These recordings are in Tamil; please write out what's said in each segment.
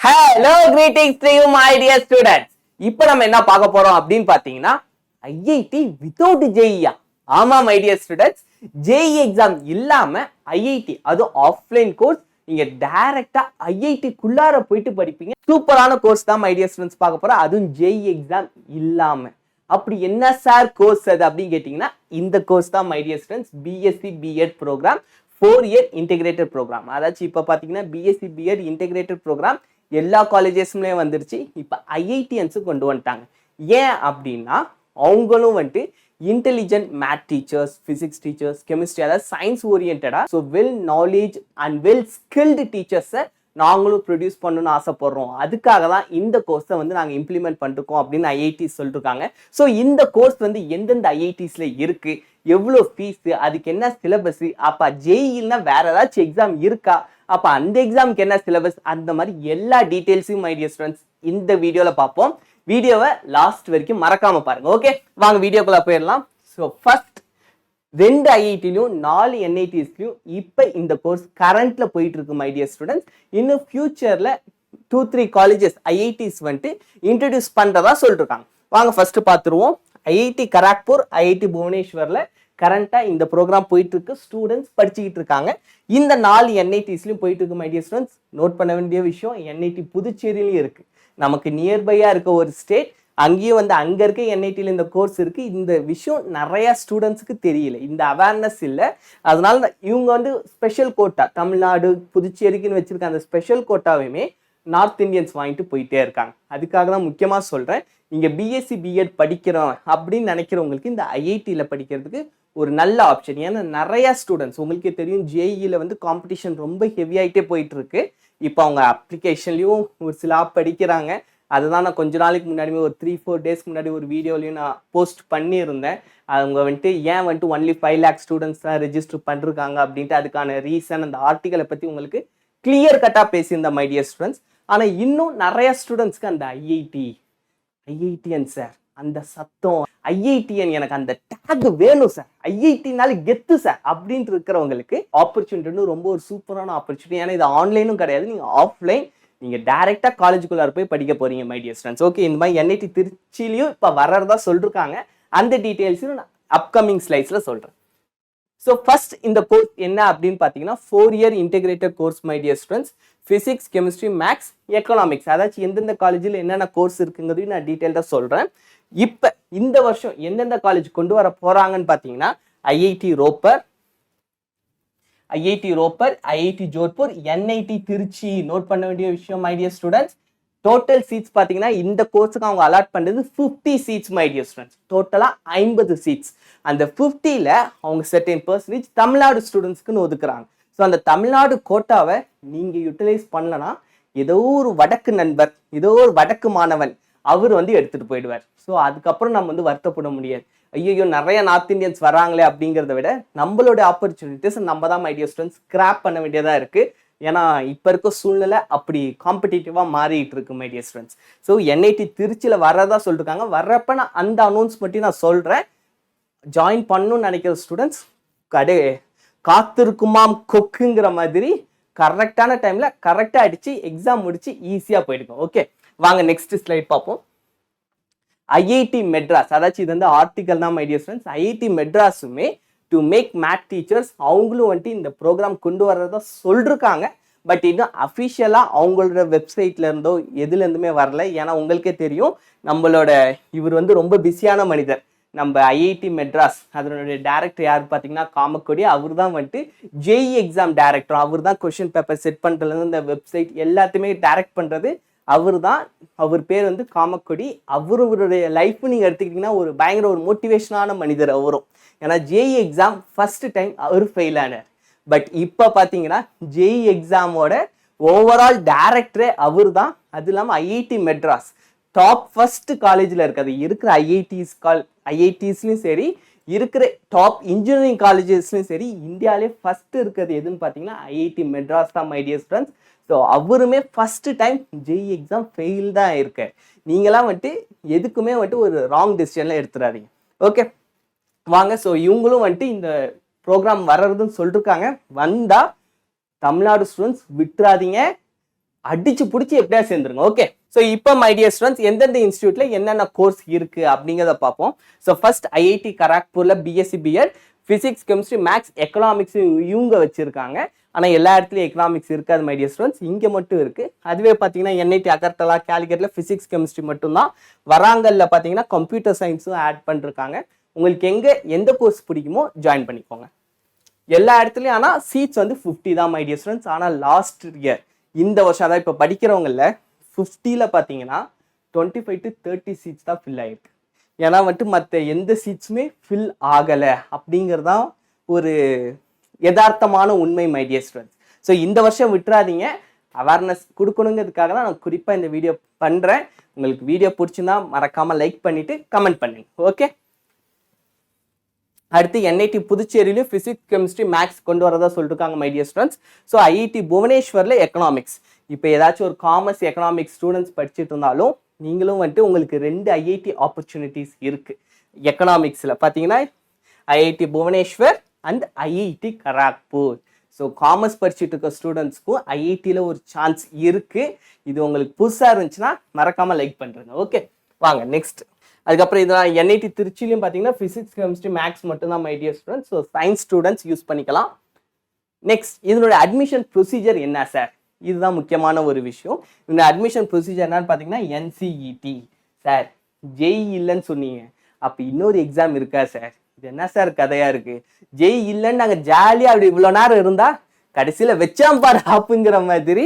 Hello, greetings to you, my dear students. இப்போ நம்ம என்ன பார்க்க போறோம் அப்படின்னு பாத்தீங்கன்னா ஐஐடி வித்தவுட் ஜேஇயா. ஆமா my dear students, JEE exam இல்லாம ஐஐடி அது ஆஃப்லைன் கோர்ஸ். நீங்க டைரக்டா ஐஐடி குள்ளார போயிட்டு படிப்பீங்க. சூப்பரான கோர்ஸ் தான் மை டியர் ஸ்டூடெண்ட்ஸ் பார்க்க போறோம், அதுவும் ஜேஇ எக்ஸாம் இல்லாம. அப்படி என்ன சார் கோர்ஸ் அது அப்படின்னு கேட்டீங்கன்னா இந்த கோர்ஸ் தான் my dear students, BSc BEd program, 4 year integrated program. அதாச்சும் இப்போ பார்த்தீங்கன்னா பிஎஸ்சி பிஎட் இன்டெகிரேட்டட் ப்ரோக்ராம் எல்லா காலேஜஸ்லயும் வந்துருச்சு. இப்போ ஐஐடிஎன்ஸு கொண்டு வந்துட்டாங்க. ஏன் அப்படின்னா அவங்களும் வந்துட்டு intelligent math teachers, physics teachers, chemistry, அதாவது சயின்ஸ் ஓரியன்டா, so well knowledge and well skilled டீச்சர்ஸை நாங்களும் ப்ரொடியூஸ் பண்ணணும்னு ஆசைப்படுறோம். அதுக்காக தான் இந்த கோர்ஸை வந்து நாங்கள் இம்ப்ளிமெண்ட் பண்ணிருக்கோம் அப்படின்னு ஐஐடிஸ் சொல்லிருக்காங்க. ஸோ இந்த கோர்ஸ் வந்து எந்தெந்த ஐஐடிஸ்ல இருக்கு, எவ்வளோ ஃபீஸ், அதுக்கு என்ன சிலபஸ், அப்போ ஜேஇனா வேற ஏதாச்சும் எக்ஸாம் இருக்கா, அப்போ அந்த எக்ஸாமுக்கு என்ன சிலபஸ், அந்த மாதிரி எல்லா டீட்டெயில்ஸையும் மை டியர் ஸ்டூடெண்ட்ஸ் இந்த வீடியோவில் பார்ப்போம். வீடியோவை லாஸ்ட் வரைக்கும் மறக்காம பாருங்க. ஓகே, வாங்க வீடியோக்குள்ள போயிடலாம். ஸோ ஃபர்ஸ்ட் 2 ஐஐடிலையும் 4 என்ஐடிஸ்லையும் இப்போ இந்த கோர்ஸ் கரண்ட்ல போயிட்டு இருக்கு மை டியர் ஸ்டூடெண்ட்ஸ். இன்னும் ஃபியூச்சர்ல 2-3 காலேஜஸ் ஐஐடிஸ் வந்துட்டு இன்ட்ரடியூஸ் பண்றதா சொல்லிருக்காங்க. வாங்க ஃபர்ஸ்ட் பார்த்துருவோம். ஐஐடி கராக்பூர், ஐஐடி புவனேஸ்வர்ல கரண்டா இந்த ப்ரோக்ராம் போயிட்டு இருக்கு. ஸ்டூடெண்ட்ஸ் படிச்சுக்கிட்டு இருக்காங்க. இந்த 4 என்ஐடிஸ்லயும் போயிட்டு இருக்கு மை டியர் ஸ்டூடெண்ட்ஸ். நோட் பண்ண வேண்டிய விஷயம், என்ஐடி புதுச்சேரியிலும் இருக்கு, நமக்கு நியர்பையா இருக்க ஒரு ஸ்டேட். அங்கேயும் வந்து அங்க இருக்க என்ஐடியில் இந்த கோர்ஸ் இருக்கு. இந்த விஷயம் நிறைய ஸ்டூடெண்ட்ஸுக்கு தெரியல, இந்த அவேர்னஸ் இல்லை. அதனால இவங்க வந்து ஸ்பெஷல் கோட்டா, தமிழ்நாடு புதுச்சேரிக்குன்னு வச்சிருக்க அந்த ஸ்பெஷல் கோட்டாவையுமே நார்த் இந்தியன்ஸ் வாங்கிட்டு போயிட்டே இருக்காங்க. அதுக்காக தான் முக்கியமா சொல்றேன், நீங்க பிஎஸ்சி பிஎட் படிக்கிறோம் அப்படின்னு நினைக்கிறவங்களுக்கு இந்த ஐஐடியில் படிக்கிறதுக்கு ஒரு நல்ல ஆப்ஷன். ஏன்னா நிறைய ஸ்டூடெண்ட்ஸ், உங்களுக்கே தெரியும் ஜேஇல வந்து காம்படிஷன் ரொம்ப ஹெவியாயிட்டே போயிட்டு இருக்கு. இப்போ அவங்க அப்ளிகேஷன்லயும் ஒரு சில ஆப் படிக்கிறாங்க. அதுதான் நான் கொஞ்ச நாளைக்கு முன்னாடியுமே ஒரு 3-4 டேஸ்க்கு முன்னாடி ஒரு வீடியோலையும் நான் போஸ்ட் பண்ணியிருந்தேன். அவங்க வந்துட்டு ஏன் வந்துட்டு ஒன்லி 5 lakh ஸ்டூடெண்ட்ஸ் தான் ரெஜிஸ்டர் பண்ணிருக்காங்க அப்படின்ட்டு, அதுக்கான ரீசன் அந்த ஆர்டிகளை பற்றி உங்களுக்கு கிளியர் கட்டாக பேசியிருந்தேன் மை டியர் ஸ்டூடெண்ட்ஸ். ஆனால் இன்னும் நிறைய ஸ்டூடெண்ட்ஸ்க்கு அந்த ஐஐடிஎன் சார், அந்த சத்தம், ஐஐடிஎன் எனக்கு அந்த டேக் வேணும் சார், ஐஐடினால கெத்து சார் அப்படின்ட்டு இருக்கிறவங்களுக்கு ஆப்பர்ச்சுனிட்டி ரொம்ப ஒரு சூப்பரான ஆப்பர்ச்சுனிட்டி. ஏன்னா இது ஆன்லைனும் கிடையாது, நீங்க ஆஃப்லைன், நீங்க டைரக்டா காலேஜுக்குள்ளார போய் படிக்க போறீங்க மை டியர் ஸ்டூடெண்ட்ஸ். ஓகே, இந்த மாதிரி என்ஐடி திருச்சிலையும் இப்போ வர்றதா சொல்லிருக்காங்க. அந்த டீட்டெயில்ஸும் நான் அப்கமிங் ஸ்லைட்ஸ்ல சொல்றேன். ஸோ ஃபர்ஸ்ட் இந்த கோர்ஸ் என்ன அப்படின்னு பார்த்தீங்கன்னா 4 year integrated course my dear students. Physics, chemistry, maths, economics, அதாச்சும் எந்தெந்த காலேஜில் என்னென்ன கோர்ஸ் இருக்குங்கிறதையும் நான் டீட்டெயில்டாக சொல்கிறேன். இப்போ இந்த வருஷம் எந்தெந்த காலேஜ் கொண்டு வர போகிறாங்கன்னு பார்த்தீங்கன்னா IIT Ropar, IIT Jodhpur, NIT Trichy. Note பண்ண வேண்டிய விஷயம் my dear students, total seats பார்த்தீங்கன்னா இந்த கோர்ஸுக்கு அவங்க அலாட் பண்ணுறது 50 சீட்ஸ் மை டியர் ஸ்டூடெண்ட்ஸ். டோட்டலாக 50 சீட்ஸ். அந்த 50ல் அவங்க 10% தமிழ்நாடு ஸ்டூடெண்ட்ஸ்க்குன்னு ஒதுக்குறாங்க. ஸோ அந்த தமிழ்நாடு கோட்டாவை நீங்கள் யூட்டிலைஸ் பண்ணலன்னா ஏதோ ஒரு வடக்கு நண்பர், ஏதோ ஒரு வடக்கு மாணவன் அவர் வந்து எடுத்துகிட்டு போயிடுவார். ஸோ அதுக்கப்புறம் நம்ம வந்து வருத்தப்பட முடியாது, ஐயோ நிறைய நார்த் இந்தியன்ஸ் வராங்களே அப்படிங்கிறத விட நம்மளோட ஆப்பர்ச்சுனிட்டிஸ் நம்ம தான் மை டியர் ஸ்டூடெண்ட்ஸ் ஸ்கிராப் பண்ண வேண்டியதாக இருக்குது. ஏன்னா இப்போ இருக்க சூழ்நிலை அப்படி காம்படிட்டிவாக மாறிட்டு இருக்கு my dear students. So NIT திருச்சியில் வர்றதா சொல்லிருக்காங்க. வர்றப்ப நான் அந்த அனௌன்ஸ்மெண்ட்டையும் நான் சொல்கிறேன். ஜாயின் பண்ணணும்னு நினைக்கிற ஸ்டூடெண்ட்ஸ் காத்திருக்குமாம் கொக்குங்கிற மாதிரி கரெக்டான டைம்ல கரெக்டாக அடிச்சு எக்ஸாம் முடிச்சு ஈஸியாக போயிடுங்க. ஓகே, வாங்க நெக்ஸ்ட் ஸ்லைட் பார்ப்போம். ஐஐடி மெட்ராஸ், அதாச்சும் இது வந்து ஆர்டிகல் தான் மை டியர் ஸ்டூடெண்ட்ஸ். ஐஐடி மெட்ராஸுமே டு மேக் மேத் டீச்சர்ஸ் அவங்களும் வந்துட்டு இந்த ப்ரோக்ராம் கொண்டு வர்றதா சொல்லிருக்காங்க. பட் இன்னும் அஃபிஷியலாக அவங்களோட வெப்சைட்ல இருந்தோ எதுல இருந்துமே வரல. ஏன்னா உங்களுக்கே தெரியும் நம்மளோட இவர் வந்து ரொம்ப பிஸியான மனிதர். நம்ம ஐஐடி மெட்ராஸ் அதனுடைய டைரக்டர் யார் பார்த்தீங்கன்னா காமக்கொடி. அவர் தான் வந்துட்டு ஜேஇ எக்ஸாம் டைரக்டர். அவர் தான் கொஸ்டின் பேப்பர் செட் பண்ணுறதுலேருந்து இந்த வெப்சைட் எல்லாத்தையுமே டைரக்ட் பண்ணுறது அவர் தான். அவர் பேர் வந்து காமக்கொடி. அவருடைய லைஃப் நீங்கள் எடுத்துக்கிட்டிங்கன்னா ஒரு பயங்கர ஒரு மோட்டிவேஷனான மனிதர் அவரும். ஏன்னா ஜேஇ எக்ஸாம் ஃபர்ஸ்ட் டைம் அவர் ஃபெயில் ஆனார். பட் இப்போ பார்த்தீங்கன்னா ஜேஇ எக்ஸாமோட ஓவரால் டைரக்டரே அவர் தான். அது இல்லாமல் ஐஐடி மெட்ராஸ் டாப் ஃபர்ஸ்ட் காலேஜில் இருக்கிறது இருக்கிற ஐஐடிஸ்லையும் சரி, இருக்கிற டாப் இன்ஜினியரிங் காலேஜஸ்லையும் சரி, இந்தியாவிலே ஃபர்ஸ்ட் இருக்கிறது எதுன்னு பார்த்தீங்கன்னா ஐஐடி மெட்ராஸ் தான் மை டியர் ஸ்டூடெண்ட்ஸ். ஸோ அவருமே first time JEE exam fail தான் இருக்கு. நீங்களாம் வந்துட்டு எதுக்குமே வந்துட்டு ஒரு ராங் டிசிஷன்ல எடுத்துடாதீங்க. ஓகே வாங்க. ஸோ இவங்களும் வந்துட்டு இந்த ப்ரோக்ராம் வர்றதுன்னு சொல்லிருக்காங்க. வந்தா தமிழ்நாடு ஸ்டூடெண்ட்ஸ் விட்டுறாதீங்க, அடிச்சு பிடிச்சி எப்படியா சேர்ந்துருங்க. ஓகே, ஸோ இப்போ மை டியர் ஸ்டூடெண்ட்ஸ் எந்தெந்த இன்ஸ்டியூட்ல என்னென்ன கோர்ஸ் இருக்கு அப்படிங்கிறத பார்ப்போம். ஸோ ஃபர்ஸ்ட் ஐஐடி கராக்பூர்ல BSc BEd physics chemistry maths economics இவங்க வச்சிருக்காங்க. ஆனால் எல்லா இடத்துலையும் எக்கனாமிக்ஸ் இருக்காது மை டியர் ஸ்டூடெண்ட்ஸ், இங்கே மட்டும் இருக்கு. அதுவே பார்த்தீங்கன்னா என்ஐடி அகர்தலா கேலிக்கட்ல பிசிக்ஸ் கெமிஸ்ட்ரி மட்டும்தான். வராங்கல்ல பார்த்தீங்கன்னா கம்ப்யூட்டர் சயின்ஸும் ஆட் பண்ணிருக்காங்க. உங்களுக்கு எந்த கோர்ஸ் பிடிக்குமோ ஜாயின் பண்ணிக்கோங்க. எல்லா இடத்துலையும் ஆனால் சீட்ஸ் வந்து 50 தான் மை டியர் ஸ்டூடெண்ட்ஸ். ஆனால் லாஸ்ட் இயர் இந்த வருஷம் அதாவது இப்போ படிக்கிறவங்கள 50ல் பார்த்தீங்கன்னா 25 to 30 சீட்ஸ் தான் ஃபில் ஆயிருக்கு. ஏன்னா வந்துட்டு மற்ற எந்த சீட்ஸுமே ஃபில் ஆகலை அப்படிங்கிறதான் ஒரு யதார்த்தமான உண்மை மை டியர் ஸ்டூடெண்ட்ஸ். ஸோ இந்த வருஷம் விட்டுறாதீங்க, அவேர்னஸ் கொடுக்கணுங்கிறதுக்காக தான் நான் குறிப்பாக இந்த வீடியோ பண்ணுறேன். உங்களுக்கு வீடியோ பிடிச்சிருந்தா மறக்காமல் லைக் பண்ணிவிட்டு கமெண்ட் பண்ணுங்க. ஓகே, அடுத்து என்ஐடி புதுச்சேரியிலும் பிசிக்ஸ் கெமிஸ்ட்ரி மேக்ஸ் கொண்டு வரதா சொல்லிருக்காங்க my dear students. So IIT புவனேஸ்வரில் எக்கனாமிக்ஸ். இப்போ ஏதாச்சும் ஒரு காமர்ஸ் எக்கனாமிக்ஸ் ஸ்டூடெண்ட்ஸ் படிச்சுட்டு இருந்தாலும் நீங்களும் வந்துட்டு உங்களுக்கு 2 ஐஐடி ஆப்பர்ச்சுனிட்டிஸ் இருக்குது எக்கனாமிக்ஸில். பார்த்தீங்கன்னா IIT Bhubaneswar and IIT Kharagpur. So commerce படிச்சுட்டு இருக்க ஸ்டூடெண்ட்ஸ்க்கும் ஐஐடியில் ஒரு சான்ஸ் இருக்குது. இது உங்களுக்கு புதுசாக இருந்துச்சுன்னா மறக்காமல் லைக் பண்ணுறேங்க. ஓகே, வாங்க நெக்ஸ்ட். அதுக்கப்புறம் இதெல்லாம் என்ஐடி திருச்சிலையும் பார்த்தீங்கன்னா பிசிக்ஸ் கெமிஸ்ட்ரி மேக்ஸ் மட்டும்தான் my dear students. So science students use பண்ணிக்கலாம். நெக்ஸ்ட், இதனோட அட்மிஷன் ப்ரொசீஜர் என்ன சார்? இதுதான் முக்கியமான ஒரு விஷயம். இந்த அட்மிஷன் ப்ரொசீஜர் என்னன்னு பார்த்தீங்கன்னா என்சிஇடி. சார் ஜெய் இல்லைன்னு சொன்னீங்க, அப்போ இன்னொரு எக்ஸாம் இருக்கா சார்? இது என்ன சார் கதையா இருக்கு? ஜெய் இல்லைன்னு நாங்கள் ஜாலியாக அப்படி இவ்வளோ நேரம் இருந்தா கடைசியில் வச்சாம் பாரு அப்படிங்கிற மாதிரி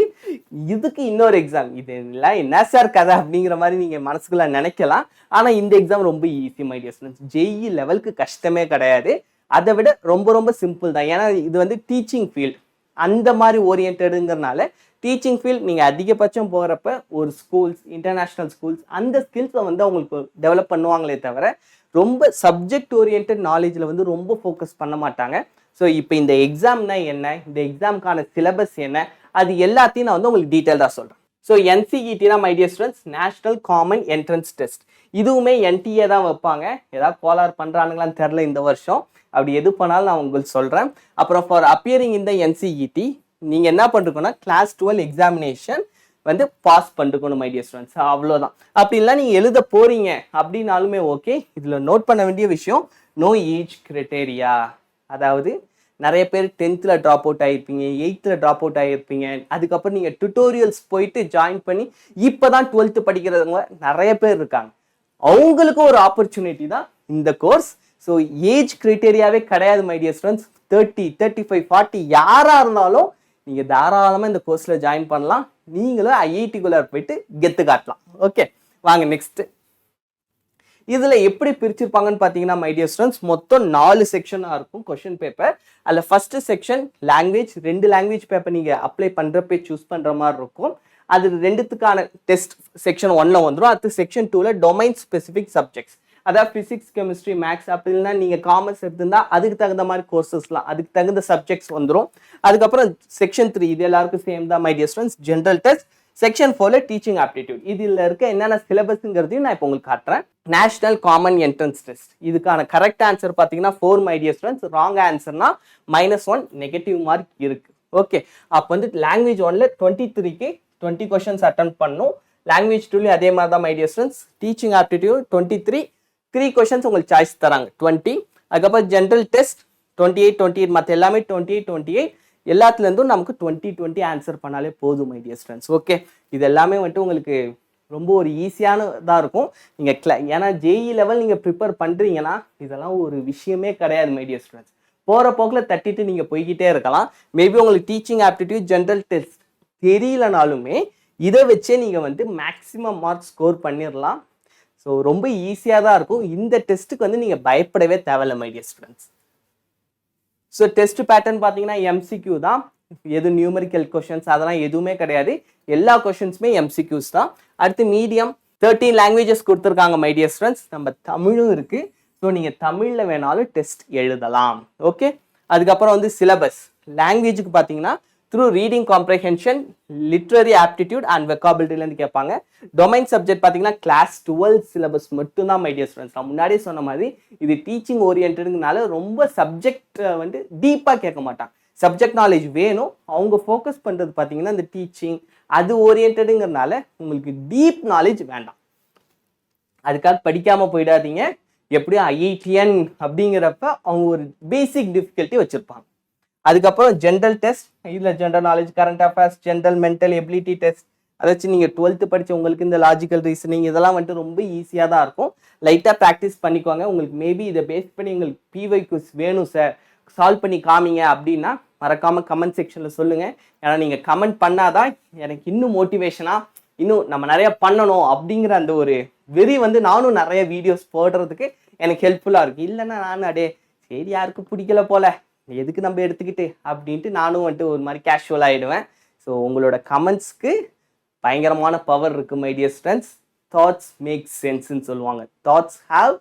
இதுக்கு இன்னொரு எக்ஸாம், இது எல்லாம் என்ன சார் கதை அப்படிங்கிற மாதிரி நீங்கள் மனசுக்குள்ள நினைக்கலாம். ஆனால் இந்த எக்ஸாம் ரொம்ப easy my dear students. Jai லெவலுக்கு கஷ்டமே கிடையாது, அதை விட ரொம்ப ரொம்ப சிம்பிள் தான். ஏன்னா இது வந்து டீச்சிங் ஃபீல்ட் அந்த மாதிரி ஓரியன்டுங்கிறனால டீச்சிங் ஃபீல்ட் நீங்கள் அதிகபட்சம் போகிறப்ப ஒரு ஸ்கூல்ஸ் இன்டர்நேஷ்னல் ஸ்கூல்ஸ் அந்த ஸ்கில்ஸை வந்து அவங்களுக்கு டெவலப் பண்ணுவாங்களே தவிர ரொம்ப சப்ஜெக்ட் ஓரியன்ட் நாலேஜில் வந்து ரொம்ப ஃபோக்கஸ் பண்ண மாட்டாங்க. ஸோ இப்போ இந்த எக்ஸாம்னா என்ன, இந்த எக்ஸாமுக்கான சிலபஸ் என்ன, அது எல்லாத்தையும் நான் வந்து உங்களுக்கு டீட்டெயிலாக சொல்கிறேன். ஸோ என்சிஇடினா my dear students national common entrance test. இதுவுமே என்டிஏ தான் வைப்பாங்க. ஏதாவது கோலார் பண்ணுறானுங்களான்னு தெரில இந்த வருஷம். அப்படி எது பண்ணாலும் நான் உங்களுக்கு சொல்கிறேன். அப்புறம் ஃபார் அப்பியரிங் இந்த என்சிஇடி நீங்கள் என்ன பண்ணிருக்கோன்னா கிளாஸ் 12 எக்ஸாமினேஷன் வந்து பாஸ் பண்ணிருக்கணும் மை டியர் ஸ்டூடெண்ட்ஸ். அவ்வளோதான். அப்படிலாம் நீங்கள் எழுத போகிறீங்க அப்படின்னாலுமே ஓகே. இதில் நோட் பண்ண வேண்டிய விஷயம் நோ ஏஜ் கிரைட்டேரியா. அதாவது நிறைய பேர் 10th ட்ராப் அவுட் ஆகிருப்பீங்க, 8th ட்ராப் அவுட் ஆகிருப்பீங்க. அதுக்கப்புறம் நீங்கள் டுட்டோரியல்ஸ் போயிட்டு ஜாயின் பண்ணி இப்போ தான் 12th படிக்கிறவங்க நிறைய பேர் இருக்காங்க. அவங்களுக்கும் ஒரு ஆப்பர்ச்சுனிட்டி தான் இந்த கோர்ஸ். ஸோ ஏஜ் கிரைட்டேரியாவே கிடையாது மை டியர் ஸ்டூடெண்ட்ஸ். 30, 35, 40 யாராக இருந்தாலும் நீங்கள் தாராளமாக இந்த கோர்ஸில் ஜாயின் பண்ணலாம். நீங்களும் ஐஐடிக்குள்ளே போயிட்டு கெத்து காட்டலாம். ஓகே, வாங்க நெக்ஸ்ட். இதில் எப்படி பிரிச்சிருப்பாங்கன்னு பார்த்தீங்கன்னா மை டியர் ஸ்டூடெண்ட்ஸ் மொத்தம் 4 செக்ஷனாக இருக்கும் கொஷின் பேப்பர். அதில் first section language, 2 language paper நீங்கள் அப்ளை பண்ணுறப்ப சூஸ் பண்ணுற மாதிரி இருக்கும். அது 2த்துக்கான டெஸ்ட் செக்ஷன் 1ல் வந்துடும். அடுத்து செக்ஷன் 2ல் டொமைன் ஸ்பெசிஃபிக் சப்ஜெக்ட்ஸ், அதாவது பிசிக்ஸ் கெமிஸ்ட்ரி மேக்ஸ். அப்படி இல்லைன்னா நீங்கள் காமர்ஸ் எடுத்திருந்தா அதுக்கு தகுந்த மாதிரி கோர்சஸ்லாம் அதுக்கு தகுந்த சப்ஜெக்ட்ஸ் வந்துடும். அதுக்கப்புறம் செக்ஷன் 3 இது எல்லாருக்கும் சேம் தான் my dear students general test. Section 4ல் டீச்சிங் ஆப்டிடியூட். இதில் இருக்க என்னென்ன சிலபஸ்ங்கிறதையும் நான் இப்போ உங்களுக்கு காட்டுறேன். நேஷனல் காமன் என்ட்ரன்ஸ் டெஸ்ட் இதுக்கான கரெக்ட் ஆன்சர் பார்த்தீங்கன்னா 4 மை டியர் ஸ்டூடெண்ட்ஸ். ராங் ஆன்சர்னா -1 நெகட்டிவ் மார்க் இருக்கு. ஓகே, அப்போ வந்து லாங்குவேஜ் 1ல் 23க்கு 20 கொஷின்ஸ் அட்டன் பண்ணும். லாங்குவேஜ் 2லையும் அதே மாதிரி தான் my dear students. Teaching aptitude 23, 3 questions உங்களுக்கு சாய்ஸ் தராங்க 20. அதுக்கப்புறம் ஜென்ரல் டெஸ்ட் 28, மற்ற எல்லாமே 28 எல்லாத்துலேருந்தும் நமக்கு 20 ஆன்சர் பண்ணாலே போதும் மை டியர் ஸ்டூடெண்ட்ஸ். ஓகே, இது எல்லாமே வந்துட்டு உங்களுக்கு ரொம்ப ஒரு ஈஸியானதாக இருக்கும். நீங்கள் ஏன்னா ஜேஇ லெவல் நீங்கள் ப்ரிப்பேர் பண்ணுறீங்கன்னா இதெல்லாம் ஒரு விஷயமே கிடையாது மை டியர் ஸ்டூடெண்ட்ஸ். போகிற போக்கில் தட்டிட்டு நீங்கள் போய்கிட்டே இருக்கலாம். மேபி உங்களுக்கு டீச்சிங் ஆப்டிடியூட் ஜென்ரல் டெஸ்ட் தெரியலனாலுமே இதை வச்சே நீங்கள் வந்து மேக்ஸிமம் மார்க் ஸ்கோர் பண்ணிடலாம். ஸோ ரொம்ப ஈஸியாக தான் இருக்கும். இந்த டெஸ்ட்டுக்கு வந்து நீங்கள் பயப்படவே தேவையில்லை my dear students. So test pattern பார்த்தீங்கன்னா எம்சிக்யூ தான். எது நியூமரிக்கல் கொஷின்ஸ் அதெல்லாம் எதுவுமே கிடையாது. எல்லா கொஷின்ஸுமே எம்சிக்யூஸ் தான். அடுத்து மீடியம் 13 லாங்குவேஜஸ் கொடுத்துருக்காங்க மை டியர் ஸ்டூடெண்ட்ஸ். நம்ம தமிழும் இருக்குது. ஸோ நீங்கள் தமிழில் வேணாலும் டெஸ்ட் எழுதலாம். ஓகே, அதுக்கப்புறம் வந்து சிலபஸ் லாங்குவேஜுக்கு பார்த்தீங்கன்னா through reading comprehension, literary aptitude and வெக்காபிலிட்டிலேருந்து கேட்பாங்க. டொமைன் சப்ஜெக்ட் பார்த்தீங்கன்னா கிளாஸ் 12 சிலபஸ் மட்டும்தான் மை டியர் ஸ்டூடெண்ட்ஸ். நான் முன்னாடியே சொன்ன மாதிரி இது டீச்சிங் ஓரியன்டுனால ரொம்ப சப்ஜெக்ட் வந்து டீப்பாக கேட்க மாட்டான். சப்ஜெக்ட் நாலேஜ் வேணும். அவங்க ஃபோக்கஸ் பண்ணுறது பார்த்தீங்கன்னா இந்த டீச்சிங் அது ஓரியன்டுங்கிறனால உங்களுக்கு டீப் நாலேஜ் வேண்டாம். அதுக்காக படிக்காமல் போயிடாதீங்க. எப்படியும் ஐஐடிஎன் அப்படிங்கிறப்ப அவங்க ஒரு பேசிக் டிஃபிகல்ட்டி வச்சுருப்பாங்க. அதுக்கப்புறம் ஜென்ரல் டெஸ்ட், இதில் general knowledge, current affairs, general mental ability test. அதாச்சும் நீங்கள் 12th படித்த உங்களுக்கு இந்த லாஜிக்கல் ரீசனிங் இதெல்லாம் வந்துட்டு ரொம்ப ஈஸியாக தான் இருக்கும். லைட்டாக ப்ராக்டிஸ் பண்ணிக்கோங்க. உங்களுக்கு மேபி இதை பேஸ் பண்ணி உங்களுக்கு பிஒய்க்யூஸ் வேணும் சார், சால்வ் பண்ணி காமிங்க அப்படின்னா மறக்காமல் கமெண்ட் செக்ஷனில் சொல்லுங்கள். ஏன்னா நீங்கள் கமெண்ட் பண்ணாதான் எனக்கு இன்னும் மோட்டிவேஷனாக இன்னும் நம்ம நிறைய பண்ணணும் அப்படிங்கிற அந்த ஒரு வெறி வந்து நானும் நிறைய வீடியோஸ் போடுறதுக்கு எனக்கு ஹெல்ப்ஃபுல்லாக இருக்குது. இல்லைன்னா நானும் அடே சரி யாருக்கும் பிடிக்கல போல எதுக்கு நம்ம எடுத்துக்கிட்டு அப்படின்ட்டு நானும் வந்துட்டு ஒரு மாதிரி கேஷுவல் ஆகிடுவேன். ஸோ உங்களோட கமெண்ட்ஸ்க்கு பயங்கரமான பவர் இருக்குது my dear students. Thoughts make சென்ஸ்ன்னு சொல்லுவாங்க. Thoughts have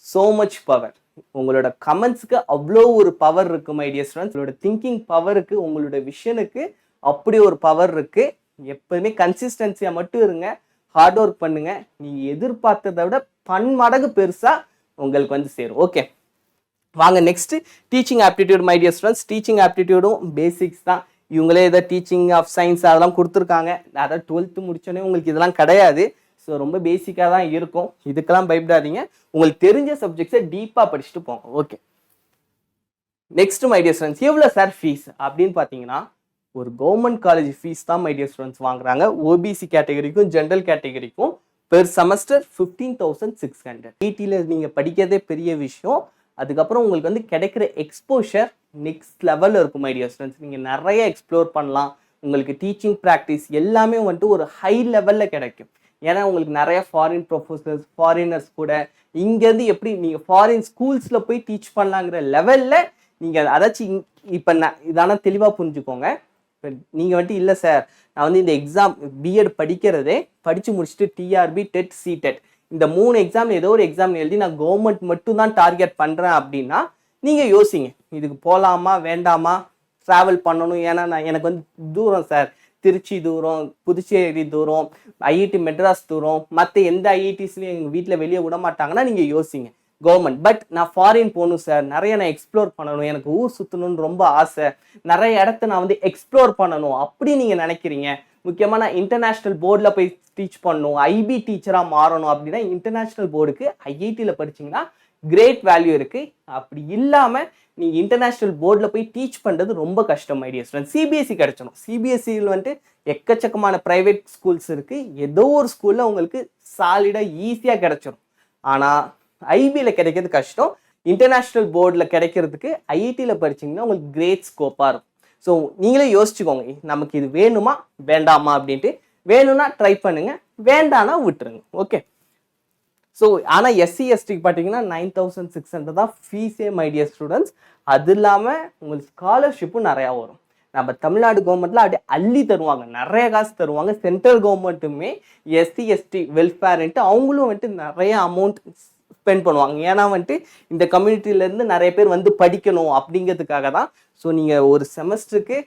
so much power. உங்களோட கமெண்ட்ஸுக்கு அவ்வளோ ஒரு பவர் இருக்குது மை டியர் ஸ்டூடெண்ட்ஸ். உங்களோட திங்கிங் பவருக்கு, உங்களோட விஷனுக்கு அப்படி ஒரு பவர் இருக்குது. எப்போதுமே கன்சிஸ்டன்சியாக மட்டும் இருங்க, ஹார்ட் ஒர்க் பண்ணுங்க. நீங்கள் எதிர்பார்த்ததை விட பன்மடங்கு பெருசாக உங்களுக்கு வந்து சேரும். ஓகே, வாங்க next teaching aptitude my dear students. Teaching ஆப்டிடியூடும் பேசிக்ஸ் தான். இவங்களே ஏதோ டீச்சிங் ஆஃப் சயின்ஸ் அதெல்லாம் கொடுத்துருக்காங்க. அதாவது 12th முடிச்சோடனே உங்களுக்கு இதெல்லாம் கிடையாது. ஸோ ரொம்ப பேசிக்காக தான் இருக்கும். இதுக்கெல்லாம் பயப்படாதீங்க. உங்களுக்கு தெரிஞ்ச சப்ஜெக்ட்ஸை டீப்பாக படிச்சுட்டு போங்க. Okay, next my dear students, எவ்வளோ சார் ஃபீஸ் அப்படின்னு பார்த்தீங்கன்னா ஒரு கவர்மெண்ட் காலேஜ் ஃபீஸ் தான் மை டியர் ஸ்டூடெண்ட்ஸ் வாங்குறாங்க. ஓபிசி கேட்டகரிக்கும் ஜென்ரல் கேட்டகரிக்கும் பெர் செமஸ்டர் 15,600. ஐடியில் நீங்கள் படிக்கிறதே பெரிய விஷயம். அதுக்கப்புறம் உங்களுக்கு வந்து கிடைக்கிற எக்ஸ்போஷர் நெக்ஸ்ட் லெவலில் இருக்கும் மை டியர் ஸ்டூடெண்ட்ஸ். நீங்கள் நிறைய எக்ஸ்ப்ளோர் பண்ணலாம். உங்களுக்கு டீச்சிங் ப்ராக்டிஸ் எல்லாமே வந்துட்டு ஒரு ஹை லெவலில் கிடைக்கும். ஏன்னா உங்களுக்கு நிறைய ஃபாரின் ப்ரொஃபஸர்ஸ், ஃபாரினர்ஸ் கூட இங்கேருந்து எப்படி நீங்கள் ஃபாரின் ஸ்கூல்ஸில் போய் டீச் பண்ணலாங்கிற லெவலில் நீங்கள் அதாச்சும் இப்போ இதான தெளிவாக புரிஞ்சுக்கோங்க. இப்போ நீங்கள் வந்துட்டு இல்லை சார் நான் வந்து இந்த எக்ஸாம் பிஎட் படிக்கிறதே படித்து முடிச்சுட்டு டிஆர்பி, டெட், சிடெட் இந்த 3 எக்ஸாம் ஏதோ ஒரு எக்ஸாம் எழுதி நான் கவர்மெண்ட் மட்டும் தான் டார்கெட் பண்ணுறேன் அப்படின்னா நீங்கள் யோசிங்க, இதுக்கு போகலாமா வேண்டாமா, ட்ராவல் பண்ணணும். ஏன்னா எனக்கு வந்து தூரம் சார், திருச்சி தூரம், புதுச்சேரி தூரம், ஐஐடி மெட்ராஸ் தூரம், மற்ற எந்த ஐஐடிஸ்லையும் எங்கள் வீட்டில் வெளியே விட மாட்டாங்கன்னா நீங்கள் யோசிங்க கவர்மெண்ட். பட் நான் ஃபாரின் போகணும் சார், நிறைய நான் எக்ஸ்ப்ளோர் பண்ணணும், எனக்கு ஊர் சுற்றணும்னு ரொம்ப ஆசை, நிறைய இடத்த நான் வந்து எக்ஸ்ப்ளோர் பண்ணணும் அப்படி நீங்கள் நினைக்கிறீங்க. முக்கியமாக நான் இன்டர்நேஷ்னல் போர்டில் போய் டீச் பண்ணணும், ஐபி டீச்சராக மாறணும் அப்படின்னா இன்டர்நேஷ்னல் போர்டுக்கு ஐஐடியில் படிச்சிங்கன்னா கிரேட் வேல்யூ இருக்குது. அப்படி இல்லாமல் நீங்கள் இன்டர்நேஷ்னல் போர்டில் போய் டீச் பண்ணுறது ரொம்ப கஷ்டம் மை டியர் ஸ்டூடெண்ட்ஸ். சிபிஎஸ்சி கிடச்சிடும். சிபிஎஸ்சியில் வந்துட்டு எக்கச்சக்கமான ப்ரைவேட் ஸ்கூல்ஸ் இருக்குது. ஏதோ ஒரு ஸ்கூலில் உங்களுக்கு சாலிடாக ஈஸியாக கிடச்சிடும். ஆனால் ஐபியில் கிடைக்கிறது கஷ்டம். இன்டர்நேஷ்னல் போர்டில் கிடைக்கிறதுக்கு ஐஐடியில் படிச்சிங்கன்னா உங்களுக்கு கிரேட் ஸ்கோப்பாக இருக்கும். ஸோ நீங்களே யோசிச்சுக்கோங்க, நமக்கு இது வேணுமா வேண்டாமா அப்படின்ட்டு. வேணும்னா ட்ரை பண்ணுங்க, வேண்டானா விட்டுருங்க. ஓகே, ஸோ ஆனால் எஸ்சி எஸ்டிக்கு பார்த்தீங்கன்னா 9,600 தான் ஃபீஸே மை டியர் ஸ்டூடெண்ட்ஸ். அது இல்லாமல் உங்களுக்கு ஸ்காலர்ஷிப்பும் நிறையா வரும். நம்ம தமிழ்நாடு கவர்மெண்ட்டில் அப்படியே அள்ளி தருவாங்க, நிறைய காசு தருவாங்க. சென்ட்ரல் கவர்மெண்ட்டுமே எஸ்சி எஸ்டி வெல்ஃபேர்ன்ட்டு அவங்களும் வந்துட்டு நிறைய அமௌண்ட் ஸ்பெண்ட் பண்ணுவாங்க. ஏன்னா வந்துட்டு இந்த கம்யூனிட்டிலேருந்து நிறைய பேர் வந்து படிக்கணும் அப்படிங்கிறதுக்காக தான். ஸோ நீங்கள் ஒரு செமஸ்டருக்கு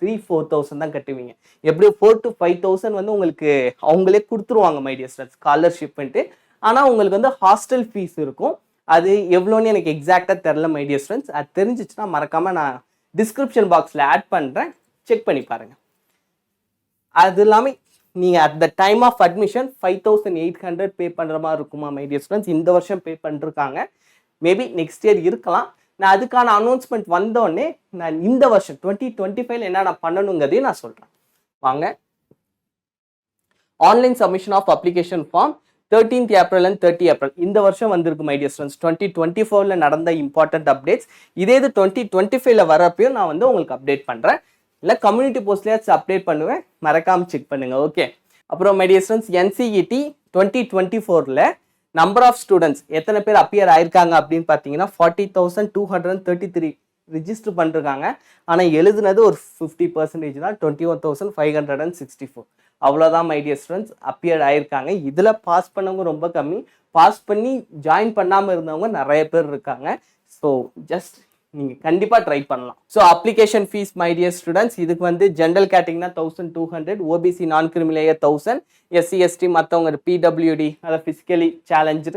3,000-4,000 தான் கட்டுவீங்க. எப்படியும் 4,000 to 5,000 வந்து உங்களுக்கு அவங்களே கொடுத்துருவாங்க மை டியர் ஸ்டூடெண்ட்ஸ் ஸ்காலர்ஷிப்ன்ட்டு. ஆனால் உங்களுக்கு வந்து ஹாஸ்டல் ஃபீஸ் இருக்கும். அது எவ்வளோன்னு எனக்கு எக்ஸாக்டாக தெரில மை டியர் ஸ்டூடெண்ட்ஸ். அது தெரிஞ்சிச்சுன்னா மறக்காமல் நான் டிஸ்கிரிப்ஷன் பாக்ஸில் ஆட் பண்ணுறேன், செக் பண்ணி பாருங்கள். அது இல்லாமல் நீங்கள் at the time of admission 5,800 pay பண்ணுற மாதிரி இருக்குமா மை டியர் ஸ்டூடெண்ட்ஸ். இந்த வருஷம் பே பண்ணிருக்காங்க, மேபி நெக்ஸ்ட் இயர் இருக்கலாம். நான் அதுக்கான அனௌன்ஸ்மெண்ட் வந்தோடனே நான் இந்த வருஷம் 2025 என்ன நான் பண்ணணுங்கிறதையும் நான் சொல்கிறேன். வாங்க, online submission of application form 13th April and 30 April இந்த வருஷம் வந்திருக்கு மை டியர் ஸ்டூடெண்ட்ஸ். 2024 நடந்த இம்பார்ட்டன்ட் அப்டேட்ஸ். இதே இது 2025 வரப்பையும் நான் வந்து உங்களுக்கு அப்டேட் பண்ணுறேன். இல்லை கம்யூனிட்டி போஸ்ட்லேயாச்சும் அப்டேட் பண்ணுவேன், மறக்காமல் செக் பண்ணுங்கள். ஓகே, அப்புறம் my dear students NCET 2024 number of students எத்தனை பேர் அப்பியர் ஆயிருக்காங்க அப்படின்னு பார்த்தீங்கன்னா 40,233 ரிஜிஸ்டர் பண்ணிருக்காங்க. ஆனால் எழுதுனது ஒரு 50% தான், 21,564. அவ்வளோதான் மை டியர் ஸ்டூடெண்ட்ஸ் அப்பியர் ஆயிருக்காங்க. இதில் பாஸ் பண்ணவங்க ரொம்ப கம்மி, பாஸ் பண்ணி ஜாயின் பண்ணாமல் இருந்தவங்க நிறைய பேர் இருக்காங்க. ஸோ ஜஸ்ட் நீங்கள் கண்டிப்பாக ட்ரை பண்ணலாம். So application fees my dear students, இதுக்கு வந்து ஜென்ரல் கேட்டகரினா 1,200, OBC non creamy layer 1,000, SC ST மற்றவங்க பிடபிள்யூடி அதாவது ஃபிசிக்கலி சேலஞ்சு,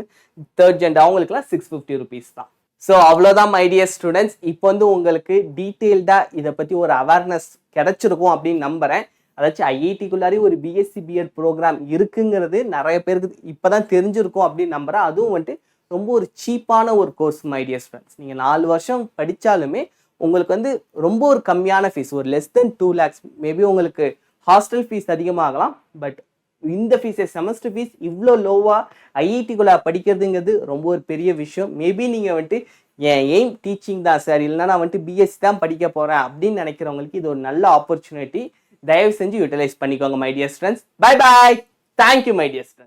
தேர்ட் ஜெண்டர் அவங்களுக்குலாம் 650 rupees தான். ஸோ அவ்வளோதான் மை டியர் ஸ்டூடெண்ட்ஸ். இப்போ வந்து உங்களுக்கு டீட்டெயில்டாக இதை பற்றி ஒரு அவேர்னஸ் கிடைச்சிருக்கும் அப்படின்னு நம்புகிறேன். அதாச்சும் ஐஐடிக்குள்ளாரி ஒரு பிஎஸ்சி பிஎட் ப்ரோக்ராம் இருக்குங்கிறது நிறைய பேருக்கு இப்போ தான் தெரிஞ்சிருக்கும் அப்படின்னு நம்புகிறேன். அதுவும் வந்துட்டு ரொம்ப ஒரு சீப்பான ஒரு கோர்ஸ் மை டியர் ஸ்டூடெண்ட்ஸ். நீங்கள் 4 வருஷம் படித்தாலுமே உங்களுக்கு வந்து ரொம்ப ஒரு கம்மியான ஃபீஸ், ஒரு லெஸ் தென் 2 lakhs. மேபி உங்களுக்கு ஹாஸ்டல் ஃபீஸ் அதிகமாகலாம், பட் இந்த ஃபீஸை செமஸ்டர் ஃபீஸ் இவ்வளோ லோவாக ஐஐடிக்குள்ளே படிக்கிறதுங்கிறது ரொம்ப ஒரு பெரிய விஷயம். மேபி நீங்கள் வந்துட்டு என் எய்ம் டீச்சிங் தான் சார், இல்லைனா நான் வந்துட்டு பிஎஸ்சி தான் படிக்க போகிறேன் அப்படின்னு நினைக்கிறவங்களுக்கு இது ஒரு நல்ல ஆப்பர்ச்சுனிட்டி. தயவு செஞ்சு யூட்டிலைஸ் பண்ணிக்கோங்க my dear students. Bye bye. Thank you my dear students.